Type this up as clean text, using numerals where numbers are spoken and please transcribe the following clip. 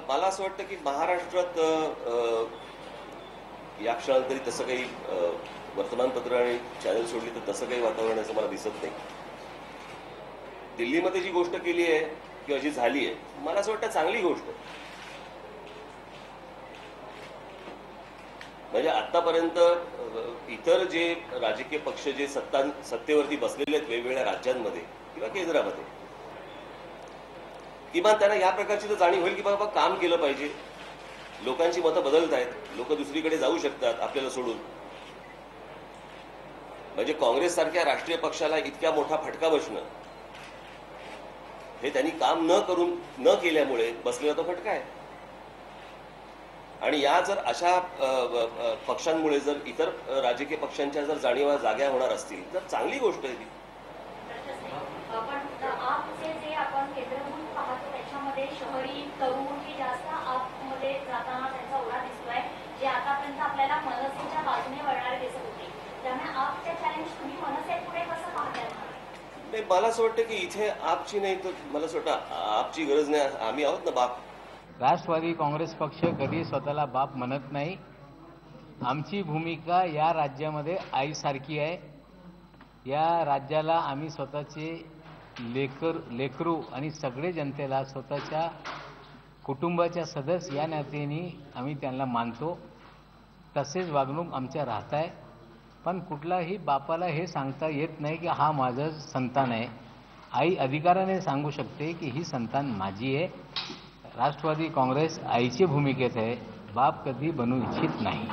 मला असं वाटतं की महाराष्ट्रात या क्षणाला तरी तसं काही वर्तमानपत्र आणि चॅनल सोडली तर तसं काही वातावरण असं मला दिसत नाही. दिल्लीमध्ये जी गोष्ट केली आहे किंवा जी झाली आहे, मला असं वाटतं चांगली गोष्ट आहे. म्हणजे आतापर्यंत इतर जे राजकीय पक्ष जे सत्तेवरती बसलेले आहेत वेगवेगळ्या राज्यांमध्ये किंवा केंद्रामध्ये, किमान त्यांना या प्रकारची तर जाणीव होईल की बाबा काम केलं पाहिजे. लोकांची मतं बदलत आहेत, लोक दुसरीकडे जाऊ शकतात आपल्याला सोडून. म्हणजे काँग्रेस सारख्या राष्ट्रीय पक्षाला इतक्या मोठा फटका बसणं हे त्यांनी काम न केल्यामुळे बसलेला तो फटका आहे. आणि या जर अशा पक्षांमुळे जर इतर राजकीय पक्षांच्या जर जाणीवा जाग्या होणार असतील तर चांगली गोष्ट आहे ती. शहरी तरुण हे जास्त आतमध्ये जाताना त्यांचा ओढा दिसतोय, जे आतापर्यंत आपल्याला मनसेच्या बाजूने वळणारे दिसत होते. त्यामुळे आपचे चॅलेंज तुम्ही मनसे पुढे कसं पाहताय? नाही, मला असं वाटतं की इथे आपची नाही तर मला असं वाटतं आपची गरज नाही. आम्ही आहोत ना बाप. राष्ट्रवादी काँग्रेस पक्ष कधी स्वतःला बाप म्हणत नाही. आमची भूमिका या राज्यामध्ये आईसारखी आहे. या राज्याला आम्ही स्वतःचे लेकरू आणि सगळे जनतेला स्वतःच्या कुटुंबाच्या सदस्य या नात्याने आम्ही त्यांना मानतो. तसेच वागणूक आमच्या राहत आहे. पण कुठलाही बापाला हे सांगता येत नाही की हा माझा संतान आहे. आई अधिकाराने सांगू शकते की ही संतान माझी आहे. राष्ट्रवादी काँग्रेस आईची भूमिकेत आहे, बाप कधी बनू इच्छित नाही.